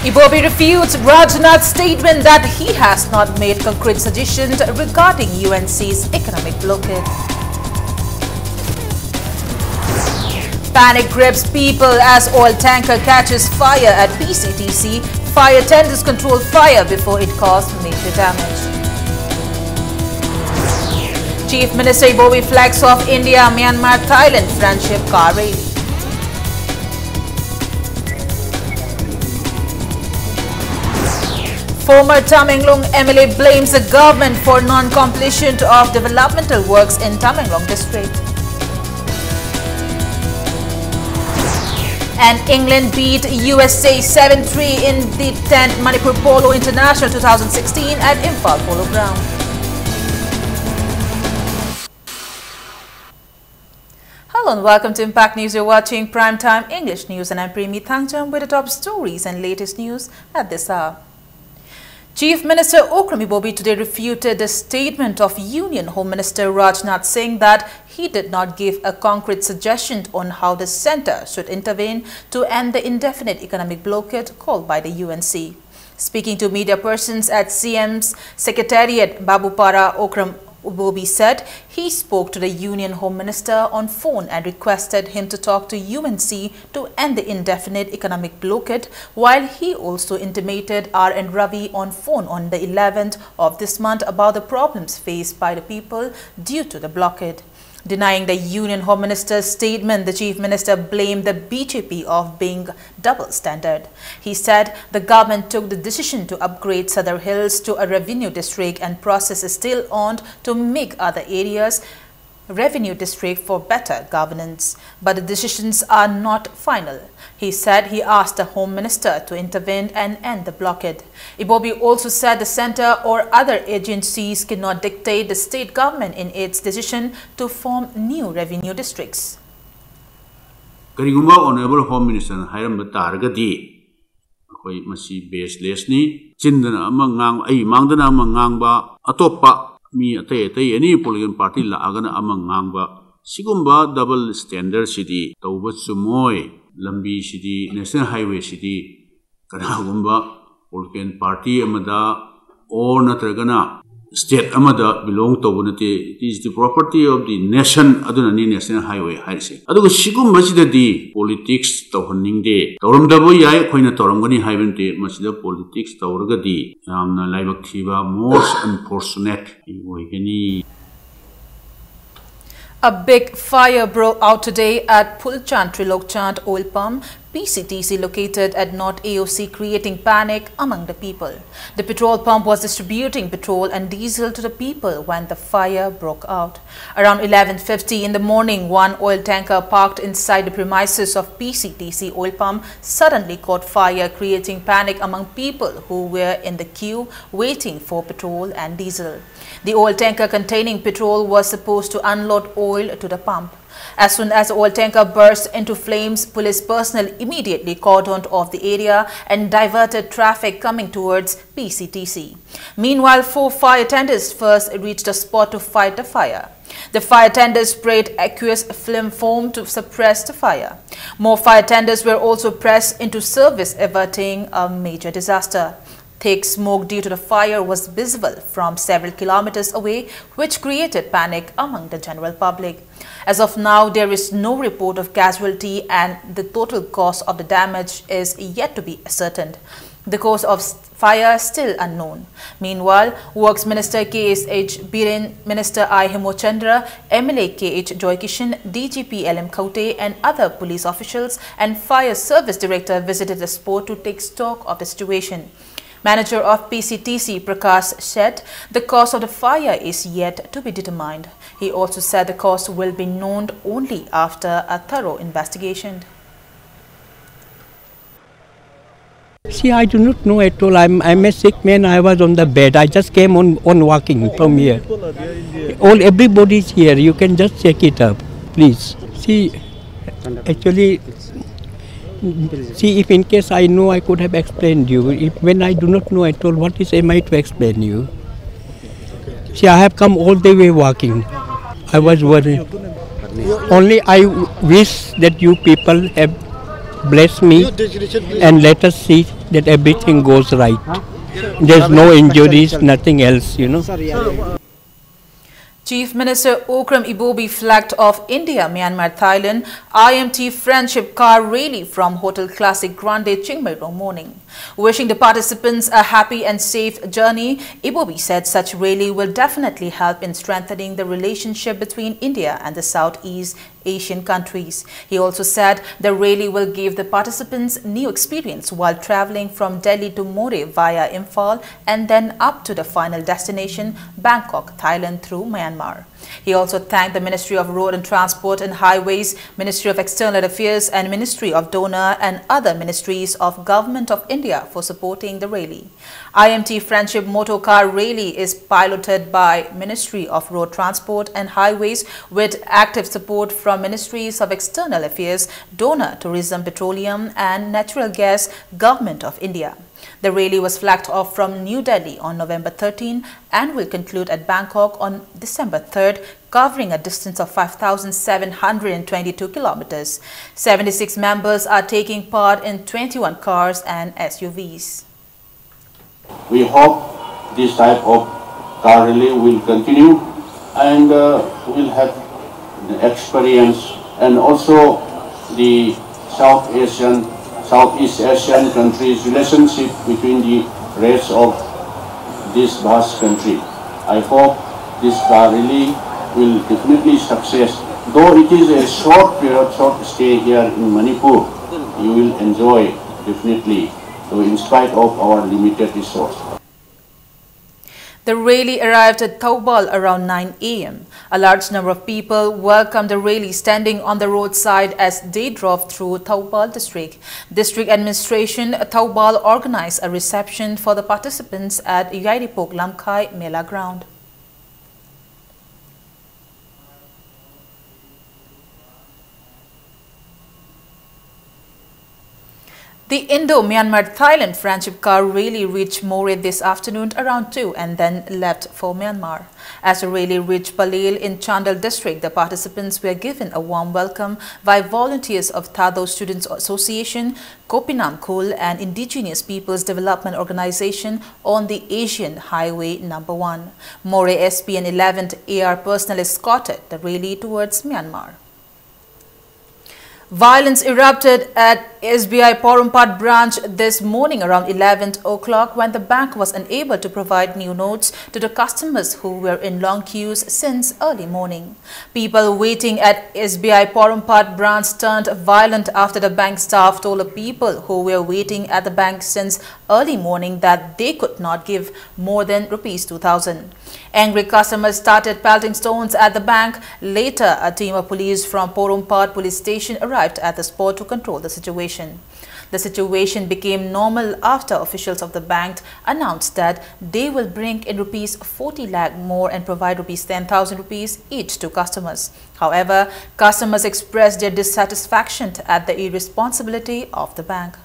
Ibobi refutes Rajnath's statement that he has not made concrete suggestions regarding UNC's economic blockade. Panic grips people as oil tanker catches fire at PCTC. Fire tenders control fire before it caused major damage. Chief Minister Ibobi flags off India, Myanmar, Thailand friendship car rally. Former Tamenglong MLA blames the government for non-completion of developmental works in Tamenglong district. And England beat USA 7-3 in the 10th Manipur Polo International 2016 at Imphal Polo Ground. Hello and welcome to Impact News. You're watching Primetime English News and I'm Premi Thangjam with the top stories and latest news at this hour. Chief Minister Okram Ibobi today refuted the statement of Union Home Minister Rajnath Singh that he did not give a concrete suggestion on how the centre should intervene to end the indefinite economic blockade called by the UNC. Speaking to media persons at CM's Secretariat, Babupara, Okram Ibobi said he spoke to the Union Home Minister on phone and requested him to talk to UNC to end the indefinite economic blockade, while he also intimated R.N. Ravi on phone on the 11th of this month about the problems faced by the people due to the blockade. Denying the Union Home Minister's statement, the Chief Minister blamed the BJP of being double standard. He said the government took the decision to upgrade Sadar Hills to a revenue district and process is still on to make other areas revenue district for better governance. But the decisions are not final. He said he asked the Home Minister to intervene and end the blockade. Ibobi also said the centre or other agencies cannot dictate the state government in its decision to form new revenue districts. Karigumba Honorable Home Minister Hiram Targadi, Koi Masi baseless ni, Chindana among ay Mangdana among Ngangba, Atopa, me a any political party la agana among Ngangba, Sigumba double standard city, Taubat Sumoy. Lambi City, National Highway City, Kanagumba, Political Party Amada, or Natragana, State Amada belong to Bunati. It is the property of the nation, Adunani National Highway, Haisi. Adu Shigum Masida di politics Tohoning de, Torum Daboya, Quina Torongani Highway, Masida politics Tauragadi, Laibaktiva, most unfortunate in Wigani. A big fire broke out today at Pulchand Trilokchand oil pump, PCTC, located at North AOC, creating panic among the people. The petrol pump was distributing petrol and diesel to the people when the fire broke out. Around 11:50 in the morning, one oil tanker parked inside the premises of PCTC oil pump suddenly caught fire, creating panic among people who were in the queue waiting for petrol and diesel. The oil tanker containing petrol was supposed to unload oil to the pump. As soon as the oil tanker burst into flames, police personnel immediately cordoned off the area and diverted traffic coming towards PCTC. Meanwhile, 4 fire tenders first reached the spot to fight the fire. The fire tenders sprayed aqueous flame foam to suppress the fire. More fire tenders were also pressed into service, averting a major disaster. Thick smoke due to the fire was visible from several kilometers away, which created panic among the general public. As of now, there is no report of casualty and the total cost of the damage is yet to be ascertained. The cause of fire still unknown. Meanwhile, Works Minister KSH Biren, Minister I Hemochandra, MLA KH Joy Kishan, DGP LM Kaute and other police officials and Fire Service Director visited the spot to take stock of the situation. Manager of PCTC, Prakash, said the cause of the fire is yet to be determined. He also said the cause will be known only after a thorough investigation. See, I do not know at all. I'm a sick man. I was on the bed. I just came on walking from here. Everybody's here. You can just check it up, please. See, actually, if in case I know, I could have explained you. When I do not know at all, what am I to explain you? See, I have come all the way walking. I was worried. Only I wish that you people have bless me and let us see that everything goes right. There's no injuries, nothing else, you know. Chief Minister Okram Ibobi flagged off India, Myanmar, Thailand IMT Friendship Car Rally from Hotel Classic Grande Chiang Mai Rong morning. Wishing the participants a happy and safe journey, Ibobi said such rally will definitely help in strengthening the relationship between India and the Southeast Asian countries. He also said the rally will give the participants new experience while traveling from Delhi to Moreh via Imphal and then up to the final destination, Bangkok, Thailand through Myanmar. He also thanked the Ministry of Road and Transport and Highways, Ministry of External Affairs and Ministry of Donor and other ministries of Government of India for supporting the rally. IMT Friendship Motorcar Rally is piloted by Ministry of Road Transport and Highways with active support from Ministries of External Affairs, Donor, Tourism, Petroleum and Natural Gas, Government of India. The rally was flagged off from New Delhi on November 13 and will conclude at Bangkok on December 3rd, covering a distance of 5,722 kilometers. 76 members are taking part in 21 cars and SUVs. We hope this type of car rally will continue and will have the experience and also the Southeast Asian countries' relationship between the rest of this vast country. I hope this car rally will definitely success. Though it is a short period, short stay here in Manipur, you will enjoy definitely, so in spite of our limited resource. The rally arrived at Thoubal around 9 a.m. A large number of people welcomed the rally standing on the roadside as they drove through Thoubal district. District administration Thoubal organized a reception for the participants at Yairipok Lamkai Mela ground. The Indo-Myanmar-Thailand Friendship Car Rally reached Moreh this afternoon around 2 and then left for Myanmar. As the rally reached Palel in Chandal district, the participants were given a warm welcome by volunteers of Thado Students Association, Kopinam Khul and Indigenous Peoples Development Organization on the Asian Highway No. 1. Moreh SP and 11th AR personnel escorted the rally towards Myanmar. Violence erupted at SBI Porumpat branch this morning around 11 o'clock when the bank was unable to provide new notes to the customers who were in long queues since early morning. People waiting at SBI Porumpat branch turned violent after the bank staff told the people who were waiting at the bank since early morning that they could not give more than Rs 2,000. Angry customers started pelting stones at the bank. Later, a team of police from Porumpat police station arrived at the spot to control the situation. The situation became normal after officials of the bank announced that they will bring in Rs 40 lakh more and provide Rs 10,000 rupees each to customers. However, customers expressed their dissatisfaction at the irresponsibility of the bank.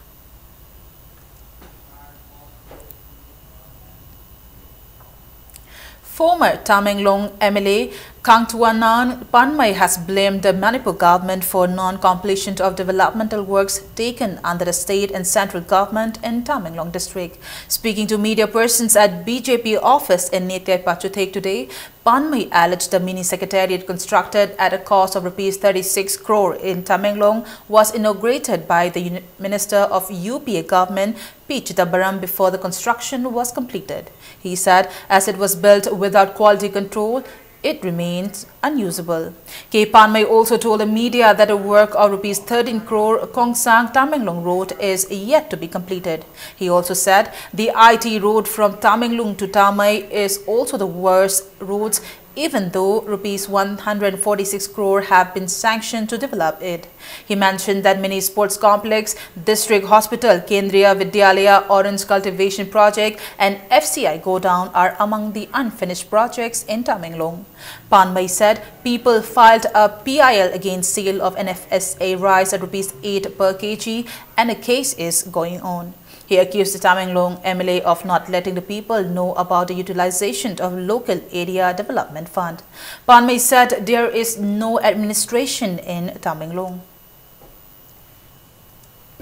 Former Tamenglong MLA Kangtuanan Panmay has blamed the Manipur government for non-completion of developmental works taken under the state and central government in Tamenglong district. Speaking to media persons at BJP office in Nitya Pachuthek today, Panmay alleged the mini secretariat constructed at a cost of Rs 36 crore in Tamenglong was inaugurated by the Minister of UPA government P. Chidambaram before the construction was completed. He said as it was built without quality control, it remains unusable. K. Panmay also told the media that a work of Rs 13 crore Kongsang Tamenglong Road is yet to be completed. He also said the IT road from Tamenglong to Tamai is also the worst roads, even though Rs 146 crore have been sanctioned to develop it. He mentioned that mini sports complex, district hospital, Kendriya Vidyalaya orange cultivation project and FCI godown are among the unfinished projects in Tamenglong. Panmay said people filed a PIL against sale of NFSA rice at Rs 8 per kg and a case is going on. He accused the Tamenglong MLA of not letting the people know about the utilization of local area development fund. Panmay said there is no administration in Tamenglong.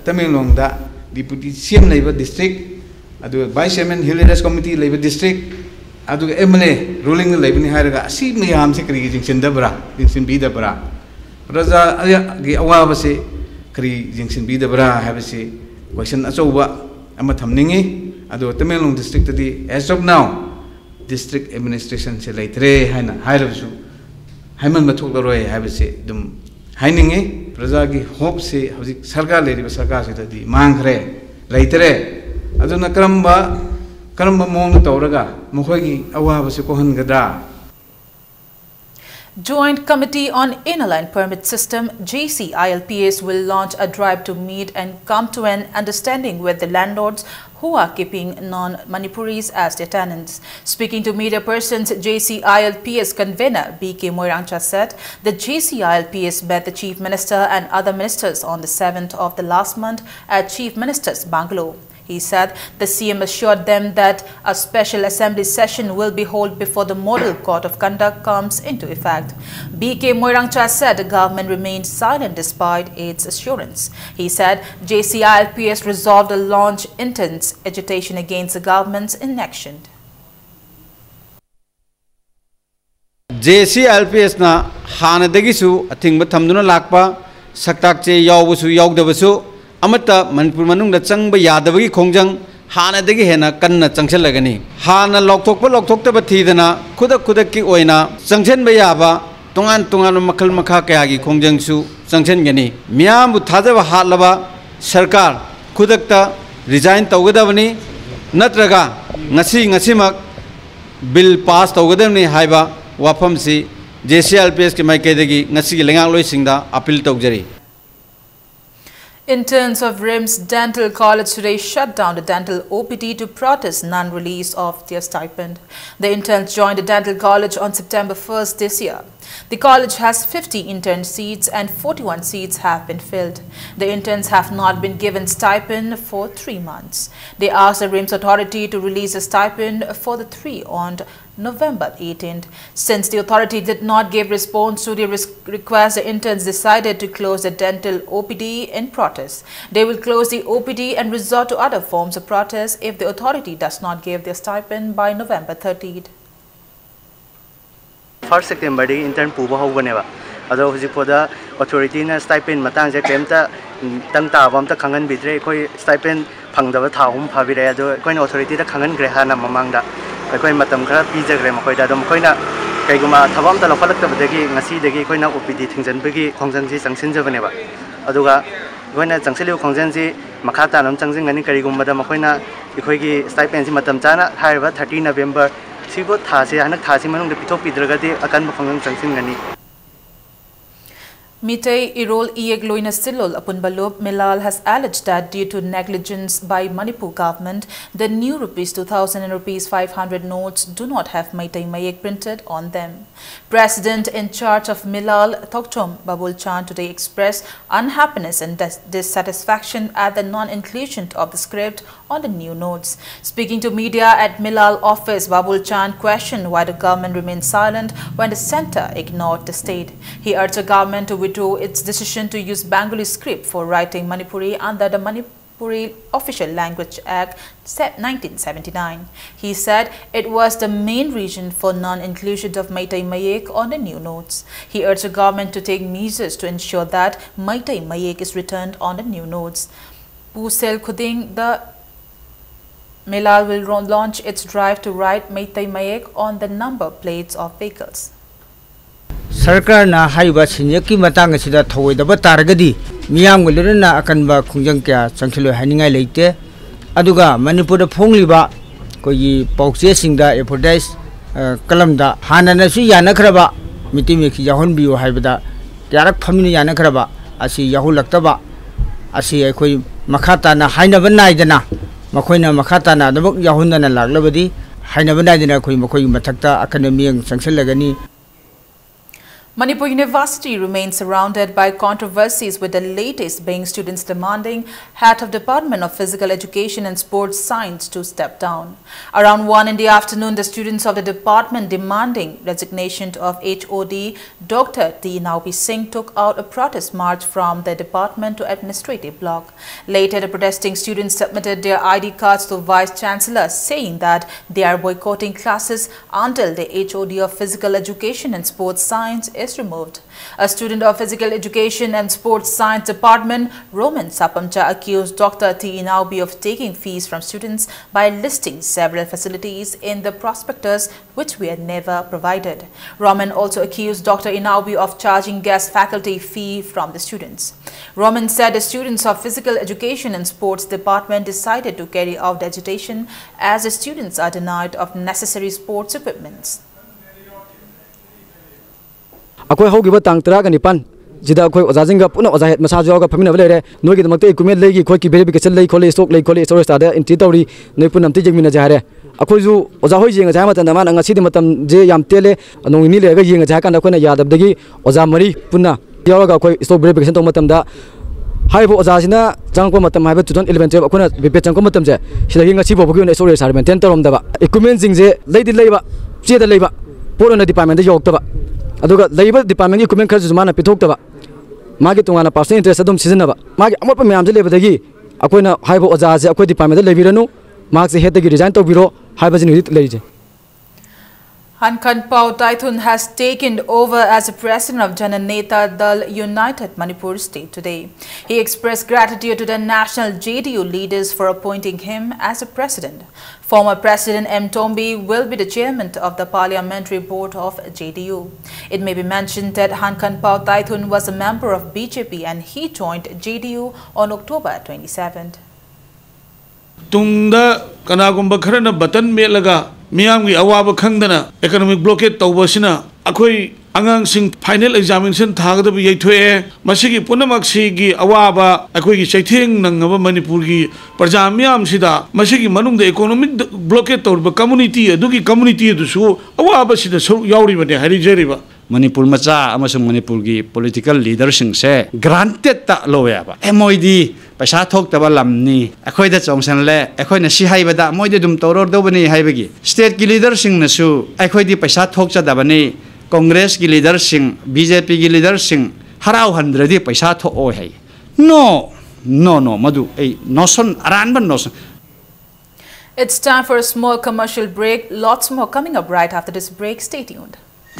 Tamenglong da deputy CM labor district adu vice chairman hill areas committee labor district adu MLA ruling labor ni hairaga si mayam se kri jingsin da bra jingsin bi da bra raja gi awa se kri jingsin bi da bra have se question achoba ama thamningi adu Tamenglong district di as of now district administration se laitre haina hairasu haiman mathok daroi have se dum hainingi praja gi hope se hoji sarkar leriba sarkar se di mangkhre laitre aduna karamba mong tawraga mokhogi awaba se kohan gadra. Joint Committee on Inner Line Permit System JCILPS will launch a drive to meet and come to an understanding with the landlords who are keeping non-Manipuris as their tenants. Speaking to media persons, JCILPS convener BK Moirangcha said the JCILPS met the Chief Minister and other ministers on the 7th of the last month at Chief Minister's bungalow. He said the CM assured them that a special assembly session will be held before the Model Code of Conduct comes into effect. BK Moirangcha said the government remained silent despite its assurance. He said JCILPS resolved to launch intense agitation against the government's inaction. JCILPS na hana dagisu ating bathamduna lakpa saktak che yawbusu yawdabasu amata Manipur manung da changba yadabagi khongjang hana dagi hena kanna changchalagani hana lokthokta bathidana khudak ki oina changchen ba yaba tongan makhal makha kaya gi khongjang su changchen gani miyam bu thajaba hatlaba sarkar khudakta resign tawgadabani natraga ngasi mak bill pass tawgadabni haiba wafam si JCILPS ke maikadagi ngasi gi lengang loi singda appeal tawjari. Interns of RIMS Dental College today shut down the dental OPD to protest non-release of their stipend. The interns joined the dental college on September 1st this year. The college has 50 intern seats and 41 seats have been filled. The interns have not been given stipend for 3 months. They asked the RIMS authority to release a stipend for the 3 on November 18th. Since the authority did not give response to the request, the interns decided to close the dental OPD in protest. They will close the OPD and resort to other forms of protest if the authority does not give their stipend by November 30th. 1st September the intern puba hoganeba ado hujikoda authority na stipend matang je kemta tangta bamta khangan bitre koi stipend phangdaba thahum phabire ado koi authority da khangan gre hana mamangda koi matam khara pijagre makoi da dom koina kaiguma thabam ta lokhalak tabdagi ngasi dagi koina OPD thingjan bagi khongjang ji changsin jabaneba aduga koina changseliu khongjang ji makhata nam changjing ani karigumba da makoina ikhoigi stipend ji matam chana haiba 30 November Sibo thasi anak thasi manung de pithok pidragati akan makhongang changsin gani. Mitei Irol Iegloina Silol Apunbalop Milal has alleged that due to negligence by Manipur government, the new ₹2,000 and ₹500 notes do not have Meitei Mayek printed on them. President in charge of Milal, Thokchom Babul Chand, today expressed unhappiness and dissatisfaction at the non-inclusion of the script on the new notes. Speaking to media at Milal office, Babul Chand questioned why the government remained silent when the centre ignored the state. He urged the government to withdraw its decision to use Bengali script for writing Manipuri under the Manipuri Official Language Act 1979. He said it was the main reason for non-inclusion of Meitei Mayek on the new notes. He urged the government to take measures to ensure that Meitei Mayek is returned on the new notes. Pusel Khuding, the Milal will launch its drive to write Meitei Mayek on the number plates of vehicles. Sarkar na haiba sinyaki matang asida thoidaba targadi miyam gulurna akanba khungjang kya changkhilo haningai leite aduga Manipur da phongliba kogi paukche singda advertise kalamda hanana su yanakraba miti meki yahon biu haibada kyarak phamini yanakraba asi yahulaktaba asi koi makhata na hainaba naidana makoina makhata na dabak yahundana laglabadi hainaba naidana koi makoi mathakta akanamiang changkhilagani. Manipur University remains surrounded by controversies, with the latest being students demanding head of Department of Physical Education and Sports Science to step down. Around 1 in the afternoon, the students of the department demanding resignation of HOD Dr. T. Naubi Singh took out a protest march from the department to administrative block. Later, the protesting students submitted their ID cards to Vice Chancellor, saying that they are boycotting classes until the HOD of Physical Education and Sports Science is removed. A student of Physical Education and Sports Science Department, Roman Sapamcha, accused Dr. T. Naubi of taking fees from students by listing several facilities in the prospectus which were never provided. Roman also accused Dr. Naubi of charging guest faculty fee from the students. Roman said the students of Physical Education and Sports Department decided to carry out the agitation as the students are denied of necessary sports equipments. Akoi hogiba tang tara nipan jida akoi ojajinga puna ojahet masajoga famina lere noi gi makte equipment legi khoi ki verification lei khole stock lei khole storage tada entry tori noi punam ti jengmina jare akoi ju oja hoi jenga jama tan man anga sidi matam je yam tele nong ni le ga yenga ja kan akoina yadab dagi oja mari punna yawaga akoi stock verification to matam da haibo oja sina changko matam haiba 2011 12 akona bepe changko matam je sida hinga sibo bogi ne storage sar maintain torom daba equipment jingje leidi leiba che da leiba porona department da yok taba aduga leiba department ki equipment khaju mana pithok taba magi tungana personal interest adum sizinaba magi amapa myam je lebadagi akoina haibo oja je akoi department da lebiranu marks head dagi resign to biro haiba jin rit leije. Hankanpao Taithun has taken over as the president of Jananeta Dal United Manipur State today. He expressed gratitude to the national JDU leaders for appointing him as a president. Former President M. Tombi will be the chairman of the parliamentary board of JDU. It may be mentioned that Hankanpao Taithun was a member of BJP and he joined JDU on October 27th. Tungda kanagumba kharana batan melaga miyamgi awaba khangdana economic blockade tawbasina akhoi angang sing final examination thagadabu yaithoe masigi punamak sigi awaba akhoi gi chaitheng nangaba manipur gi praja miyam sida masigi manungda economic blockade tawba community adugi community dusu awaba sida yauri bane hari jeriba Manipur macha amasung Manipur gi political leaders sing se granted ta loya ba MOD paisa thok taba lamni akhoi da chongsan le akhoi na si haiba da moi de dum toror do bani haibagi state gi leader sing na su akhoi di paisa thok cha da bani congress gi leader sing BJP gi leader sing harau 100 di paisa tho oi hai no madu ei noson aran ban noson. It's time for a small commercial break. Lots more coming up right after this break. Stay tuned.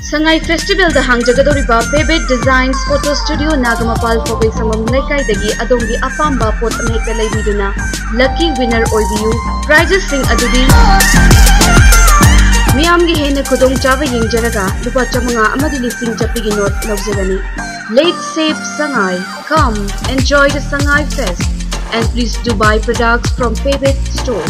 Sangai Festival the Hangjagadoriba Pebet Designs Photo Studio Nagamapal Fogai Samam Laikai Dagi Adongi Apamba Pot Amhekta Leibiduna Lucky Winner Oibiu Prizes Sing Adudi Miyamgi Hena Kudong Chava Yingjaraga Lupa Chamanga Amadi Listing Chapigi Note Lauzagani. Late Safe Sangai, come enjoy the Sangai Fest and please do buy products from Pebet Store.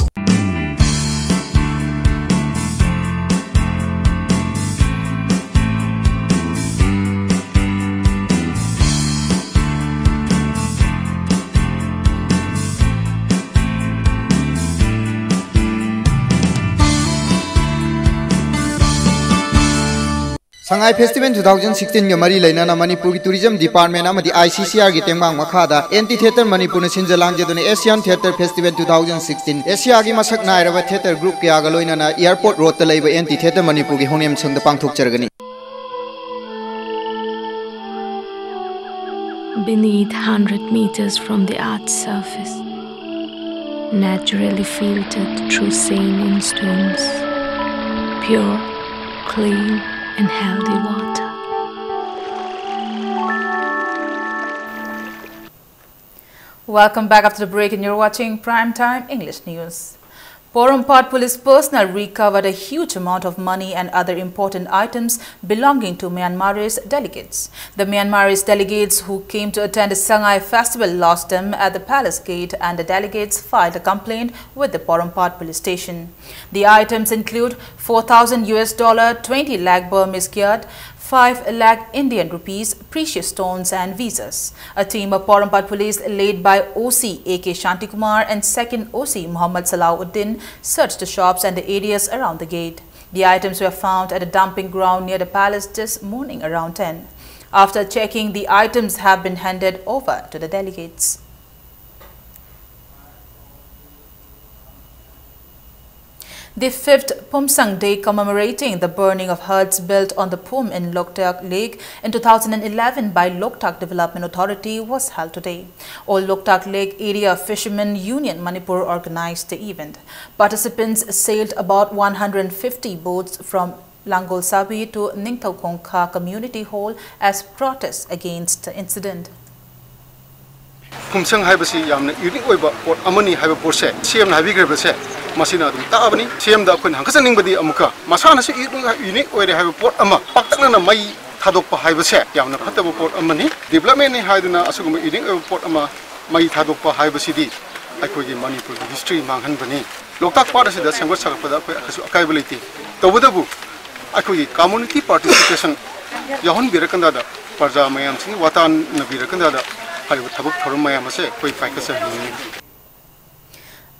Sangai Festival 2016 ga mari lainana Manipur Tourism Department amadi ICCR gi tengmang makhada Anti Theatre Manipur na sinjalang jedune Asian Theatre Festival 2016 Asia gi masak nairaba theatre group kya ga loinana airport road ta leiba Anti Theatre Manipur gi hongnem sangda pangthok chargani. Beneath 100 meters from the Earth's surface, naturally filtered through saline stones, pure, clean and healthy water. Welcome back after the break, and you're watching Primetime English News. Porompat Police personnel recovered a huge amount of money and other important items belonging to Myanmarese delegates. The Myanmarese delegates who came to attend the Sangai Festival lost them at the palace gate, and the delegates filed a complaint with the Porompat police station. The items include $4,000, 20 lakh Burmese kyat, 5 lakh Indian rupees, precious stones and visas. A team of Porompat police led by OC A.K. Shantikumar and 2nd OC Muhammad Salahuddin searched the shops and the areas around the gate. The items were found at a dumping ground near the palace this morning around 10. After checking, the items have been handed over to the delegates. The 5th Pumsang Day commemorating the burning of huts built on the Pum in Loktak Lake in 2011 by Loktak Development Authority was held today. All Loktak Lake Area Fishermen Union Manipur organized the event. Participants sailed about 150 boats from Langol Sabi to Ningthaukongkha Community Hall as protest against the incident. Pumsang haibasi yamna unique oiba port amani haiba porse CM na habigrabase masina dum taabani CM da khun hangkasaning badi amuka masana se unique oire haiba port ama paktakna na mai thadokpa haibase yamna phataba port amani development ni haiduna asuguma unique oiba port ama mai thadokpa haibasi di aikogi Manipur history manghan bani Loktak part asida sengwa sakpada akoi akasu akaibeliti tawadabu aikogi community participation yahon birakanda da parja mayam sing watan na birakanda da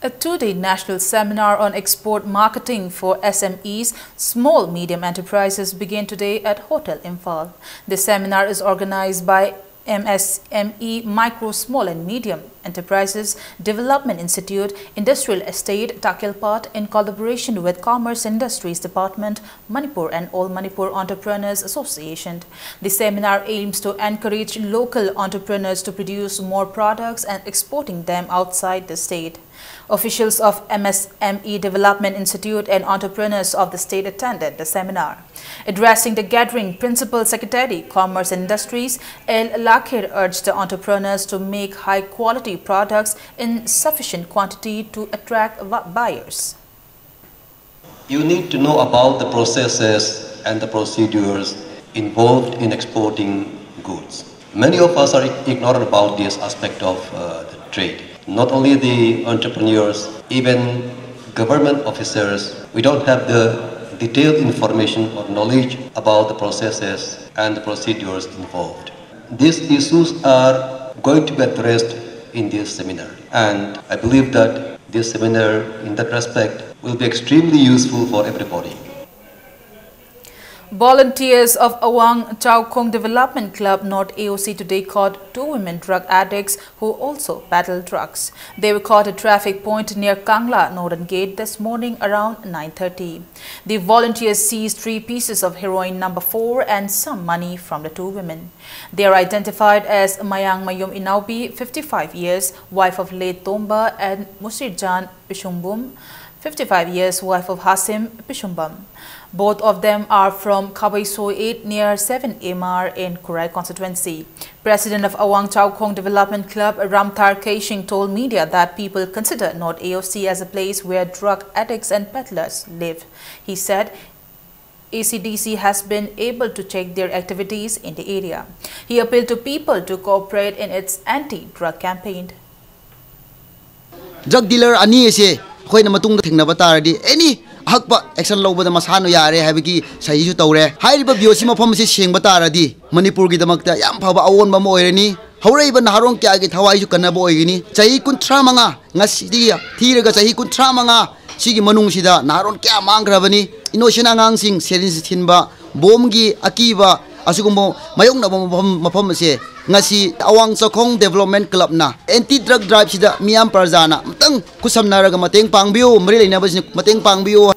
A two-day national seminar on export marketing for SMEs, small medium enterprises, began today at Hotel Imphal. The seminar is organized by MSME Micro, Small and Medium Enterprises Development Institute, Industrial Estate, Takilpat, in collaboration with Commerce Industries Department, Manipur and All Manipur Entrepreneurs Association. The seminar aims to encourage local entrepreneurs to produce more products and exporting them outside the state. Officials of MSME Development Institute and entrepreneurs of the state attended the seminar. Addressing the gathering, Principal Secretary, Commerce Industries, El Lakhir urged the entrepreneurs to make high-quality products in sufficient quantity to attract buyers. You need to know about the processes and the procedures involved in exporting goods. Many of us are ignorant about this aspect of the trade. Not only the entrepreneurs, even government officers, we don't have the detailed information or knowledge about the processes and the procedures involved. These issues are going to be addressed in this seminar, and I believe that this seminar in that respect will be extremely useful for everybody. Volunteers of Awang Chowkong Development Club North AOC today caught 2 women drug addicts who also battled drugs. They were caught at traffic point near Kangla Northern Gate this morning around 9:30. The volunteers seized 3 pieces of heroin number 4 and some money from the 2 women. They are identified as Mayang Mayum Inaubi, 55 years, wife of late Tomba, and Musirjan Pishumbum, 55 years, wife of Hasim Pishumbam. Both of them are from Kabaiso 8 near 7 MR in Kurai constituency. President of Awang Chowkong Development Club, Ramthar Keishing, told media that people consider North AOC as a place where drug addicts and peddlers live. He said ACDC has been able to check their activities in the area. He appealed to people to cooperate in its anti-drug campaign. Drug dealer ani ese khoi na matung thingna bataradi any hakpa action lobada masano yare habiki sahi ju tawre hairiba biosi mafam se seng bataradi Manipur gi damakta yam phaba awon ba moirani haureiba naharong kya gi thawai ju kanaba oigini sahi kunthra manga ngasi thiraga sahi kunthra manga sigi manung sida naharon kya mangrabani innocent angang sing serin thinba bomgi akiba asugumbo mayong na mafam se ngasi Awang Chowkong Development Club na anti drug drive sida miam parjana mtang kusamnaraga mateng pangbiu mari leina basni mateng pangbiu.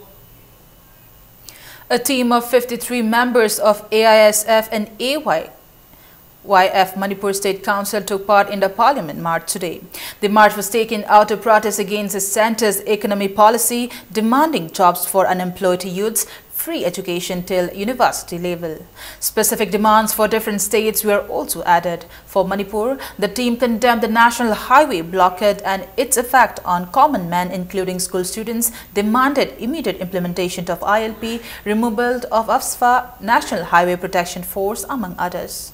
A team of 53 members of AISF and AYF Manipur State Council took part in the Parliament March today. The march was taken out to protest against the centre's economy policy, demanding jobs for unemployed youths, free education till university level. Specific demands for different states were also added. For Manipur, the team condemned the national highway blockade and its effect on common men, including school students, demanded immediate implementation of ILP, removal of AFSFA, National Highway Protection Force, among others.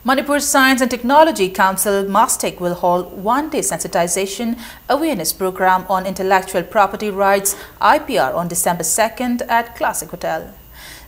Manipur Science and Technology Council, MASTEC, will hold one-day sensitization awareness program on intellectual property rights (IPR) on December 2nd at Classic Hotel.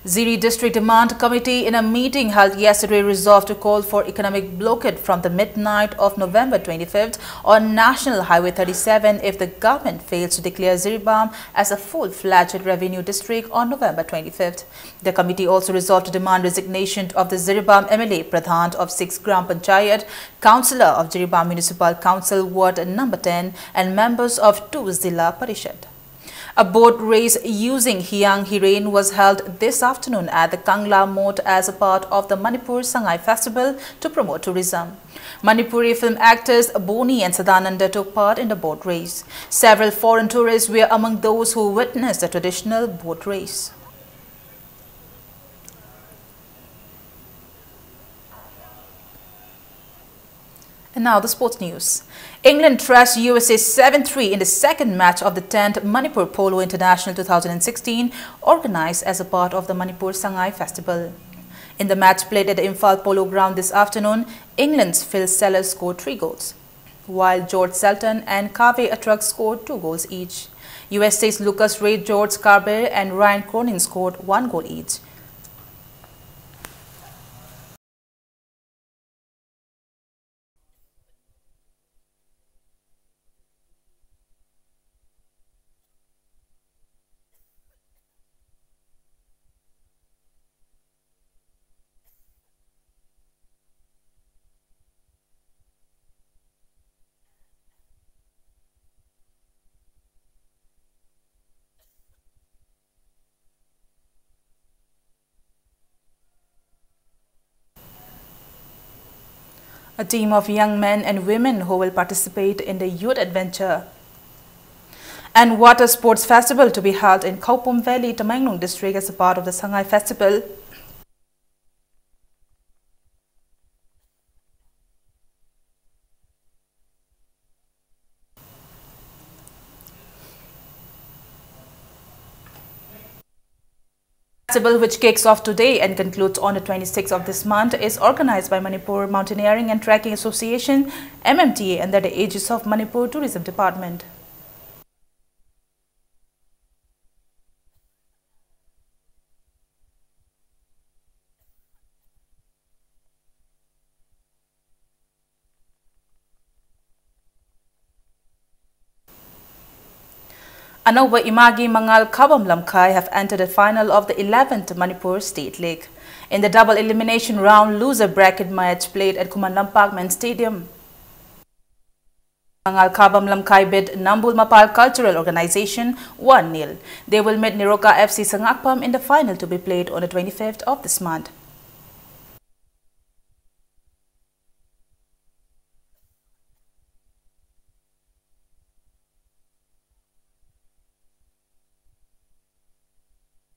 Ziri District Demand Committee in a meeting held yesterday resolved to call for economic blockade from the midnight of November 25th on National Highway 37 if the government fails to declare Ziribam as a full-fledged revenue district on November 25th. The committee also resolved to demand resignation of the Ziribam MLA Pradhan of 6 Gram Panchayat, Councillor of Ziribam Municipal Council Ward number 10 and members of 2 Zilla Parishad. A boat race using Hyang Hiren was held this afternoon at the Kangla Moat as a part of the Manipur Sangai Festival to promote tourism. Manipuri film actors Boni and Sadananda took part in the boat race. Several foreign tourists were among those who witnessed the traditional boat race. And now the sports news. England thrashed USA 7-3 in the second match of the 10th Manipur Polo International 2016, organized as a part of the Manipur Sangai Festival. In the match played at the Imphal Polo Ground this afternoon, England's Phil Sellers scored 3 goals, while George Selton and Kave Atruck scored 2 goals each. USA's Lucas Ray, George Scarberry and Ryan Cronin scored 1 goal each. A team of young men and women who will participate in the Youth Adventure and Water Sports Festival to be held in Kaupum Valley, Tamenglong District as a part of the Sangai Festival. Festival, which kicks off today and concludes on the 26th of this month, is organized by Manipur Mountaineering and Trekking Association (MMTA) under the aegis of Manipur Tourism Department. Anoba Imagi Mangal Kabam Lamkai have entered the final of the 11th Manipur State League. In the double elimination round, loser bracket match played at Kumanlampak Men's Stadium. Mangal Kabam Lamkai beat Nambul Mapal Cultural Organization 1-0. They will meet Niroka FC Sangakpam in the final to be played on the 25th of this month.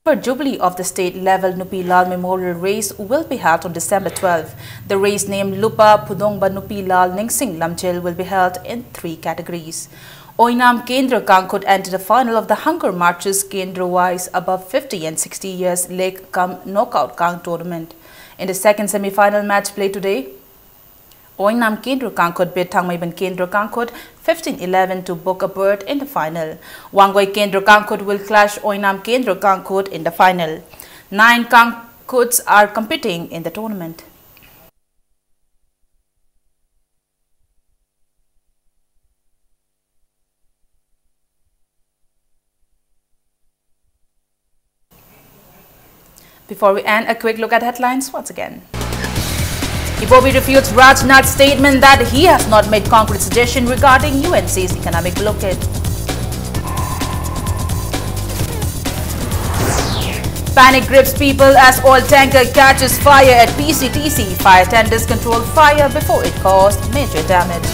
The Jubilee of the state-level Nupi Lal Memorial Race will be held on December 12. The race named Lupa Pudongba Nupi Lal Ningsing Lamchil will be held in 3 categories. Oinam Kendra Kangkut entered the final of the Hunger Marches Kendra-wise above 50 and 60 years Lake Cum Knockout Kang tournament. In the second semi-final match played today, Oinam Kendra Kangkut beat Thangmaiban Kendra Kangkut 15-11 to book a berth in the final. Wangoi Kendra Kangkut will clash Oinam Kendra Kangkut in the final. 9 Kangkuts are competing in the tournament. Before we end, a quick look at headlines once again. Ibobi refutes Rajnath's statement that he has not made concrete suggestion regarding UNC's economic blockade. Panic grips people as oil tanker catches fire at PCTC. Fire tenders controlled fire before it caused major damage.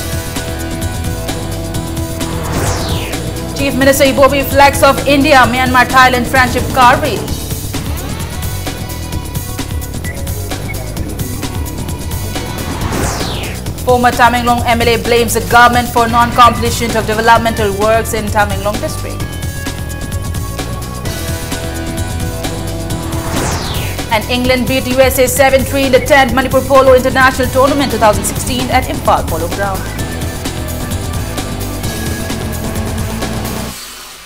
Chief Minister Ibobi flags off India, Myanmar, Thailand friendship car rail. Former Tamenglong MLA blames the government for non-completion of developmental works in Tamenglong district. And England beat USA 7-3 in the 10th Manipur Polo International Tournament 2016 at Imphal Polo Ground.